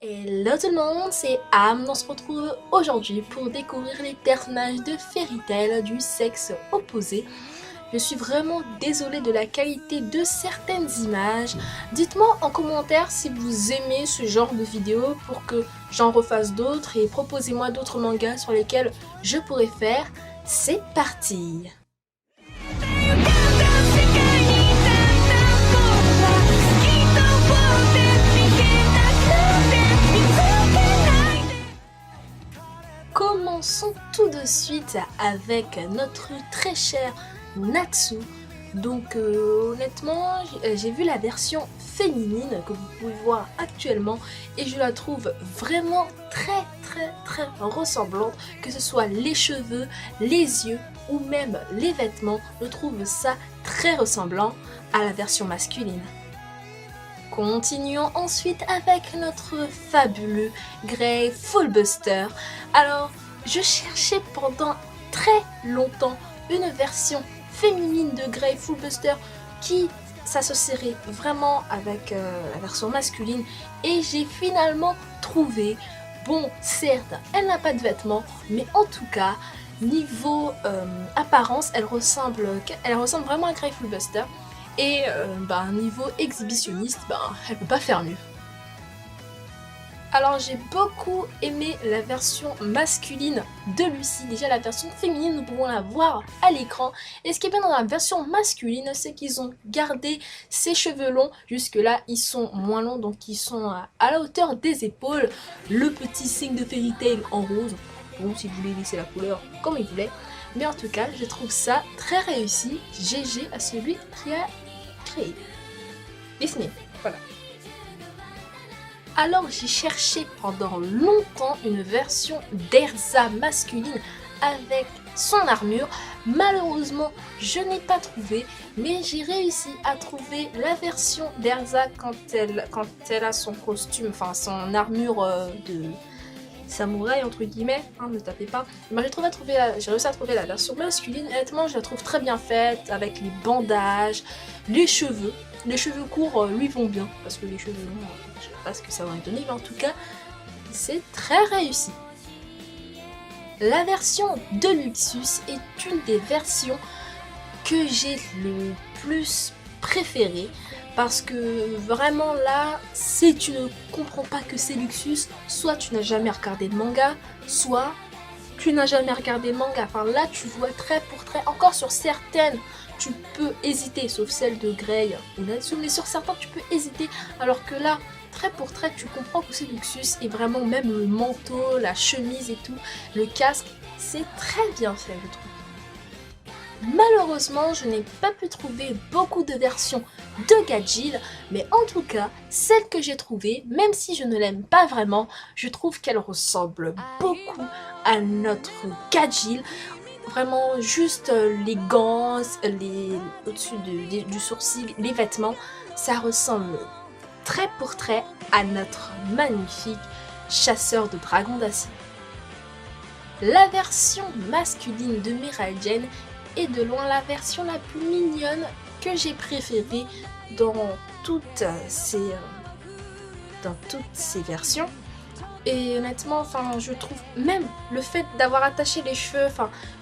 Hello tout le monde, c'est Am. On se retrouve aujourd'hui pour découvrir les personnages de Fairy Tail du sexe opposé. Je suis vraiment désolée de la qualité de certaines images. Dites-moi en commentaire si vous aimez ce genre de vidéos pour que j'en refasse d'autres et proposez-moi d'autres mangas sur lesquels je pourrais faire. C'est parti! Commençons tout de suite avec notre très cher Natsu. Donc honnêtement, j'ai vu la version féminine que vous pouvez voir actuellement et je la trouve vraiment très ressemblante, que ce soit les cheveux, les yeux ou même les vêtements. Je trouve ça très ressemblant à la version masculine. Continuons ensuite avec notre fabuleux Grey Fullbuster. Alors, je cherchais pendant très longtemps une version féminine de Grey Fullbuster qui s'associerait vraiment avec la version masculine et j'ai finalement trouvé. Bon, certes, elle n'a pas de vêtements, mais en tout cas, niveau apparence, elle ressemble vraiment à Grey Fullbuster. Et niveau exhibitionniste, elle peut pas faire mieux. Alors j'ai beaucoup aimé la version masculine de Lucy. Déjà la version féminine, nous pouvons la voir à l'écran. Et ce qui est bien dans la version masculine, c'est qu'ils ont gardé ses cheveux longs. Jusque là, ils sont moins longs, donc ils sont à la hauteur des épaules. Le petit signe de Fairy Tail en rose. Bon, si vous voulez laisser la couleur comme il voulait. Mais en tout cas, je trouve ça très réussi. GG à celui qui a créé Disney. Voilà. Alors j'ai cherché pendant longtemps une version d'Erza masculine avec son armure. Malheureusement, je n'ai pas trouvé, mais j'ai réussi à trouver la version d'Erza quand elle a son costume, enfin son armure de samouraï entre guillemets, hein, ne tapez pas. J'ai réussi à trouver la version masculine. Honnêtement, je la trouve très bien faite avec les bandages, les cheveux. Les cheveux courts lui vont bien parce que les cheveux longs, je sais pas ce que ça va donner, mais en tout cas, c'est très réussi. La version de Luxus est une des versions que j'ai le plus préférée. Parce que vraiment là, si tu ne comprends pas que c'est Luxus, soit tu n'as jamais regardé de manga, soit tu n'as jamais regardé de manga. Enfin là, tu vois trait pour trait. Encore sur certaines, tu peux hésiter, sauf celle de Grey ou Natsu, mais sur certains, tu peux hésiter. Alors que là, trait pour trait, tu comprends que c'est Luxus. Et vraiment, même le manteau, la chemise et tout, le casque, c'est très bien fait, je trouve. Malheureusement, je n'ai pas pu trouver beaucoup de versions de Gajeel, mais en tout cas, celle que j'ai trouvée, même si je ne l'aime pas vraiment, je trouve qu'elle ressemble beaucoup à notre Gajeel. Vraiment, juste les gants, au-dessus du sourcil, les vêtements, ça ressemble trait pour trait à notre magnifique chasseur de dragons d'acier. La version masculine de Mirai Jane est de loin la version la plus mignonne que j'ai préférée dans toutes ces versions. Et honnêtement, je trouve même le fait d'avoir attaché les cheveux,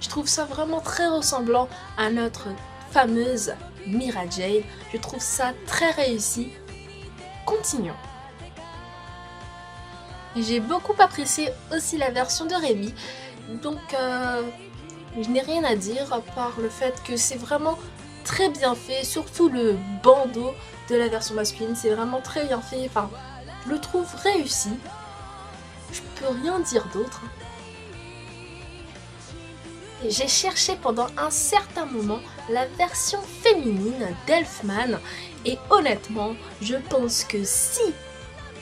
je trouve ça vraiment très ressemblant à notre fameuse Mirai Jane. Je trouve ça très réussi. Continuons. J'ai beaucoup apprécié aussi la version de Remy. Donc je n'ai rien à dire à part le fait que c'est vraiment très bien fait, surtout le bandeau de la version masculine, c'est vraiment très bien fait, je le trouve réussi, je peux rien dire d'autre. J'ai cherché pendant un certain moment la version féminine d'Elfman et honnêtement, je pense que si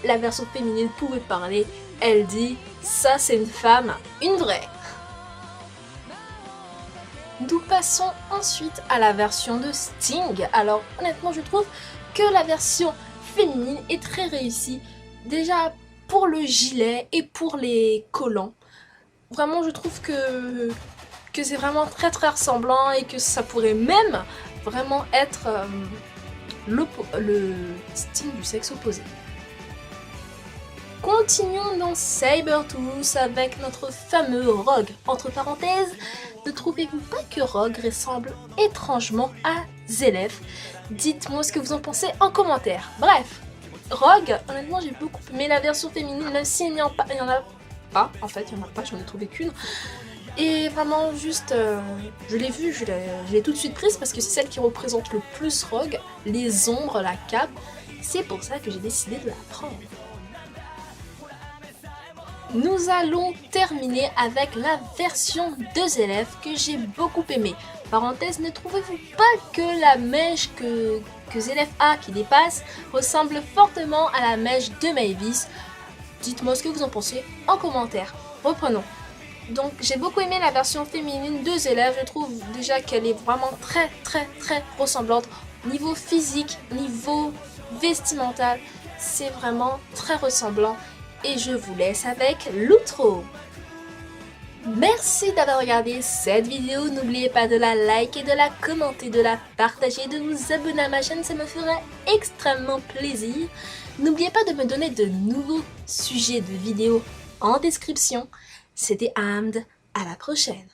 la version féminine pouvait parler, elle dit « ça c'est une femme, une vraie ». Nous passons ensuite à la version de Sting. Alors honnêtement je trouve que la version féminine est très réussie. Déjà pour le gilet et pour les collants. Vraiment je trouve que c'est vraiment très ressemblant et que ça pourrait même vraiment être le Sting du sexe opposé. continuons dans Sabertooth avec notre fameux Rogue. Entre parenthèses, ne trouvez-vous pas que Rogue ressemble étrangement à Zélef? Dites-moi ce que vous en pensez en commentaire. Bref, Rogue, honnêtement j'ai beaucoup aimé la version féminine, même s'il n'y en a pas, en fait, il n'y en a pas, j'en ai trouvé qu'une. Et vraiment juste, je l'ai vue, je l'ai tout de suite prise parce que c'est celle qui représente le plus Rogue, les ombres, la cape. C'est pour ça que j'ai décidé de la prendre. Nous allons terminer avec la version de Zélef que j'ai beaucoup aimée. Parenthèse, ne trouvez-vous pas que la mèche que Zélef a qui dépasse ressemble fortement à la mèche de Maëvis? Dites-moi ce que vous en pensez en commentaire. Reprenons. Donc j'ai beaucoup aimé la version féminine de Zélef, je trouve déjà qu'elle est vraiment très ressemblante. Niveau physique, niveau vestimental, c'est vraiment très ressemblant. Et je vous laisse avec l'outro. Merci d'avoir regardé cette vidéo, n'oubliez pas de la liker, de la commenter, de la partager, de vous abonner à ma chaîne, ça me ferait extrêmement plaisir. N'oubliez pas de me donner de nouveaux sujets de vidéos en description. C'était Amd, à la prochaine.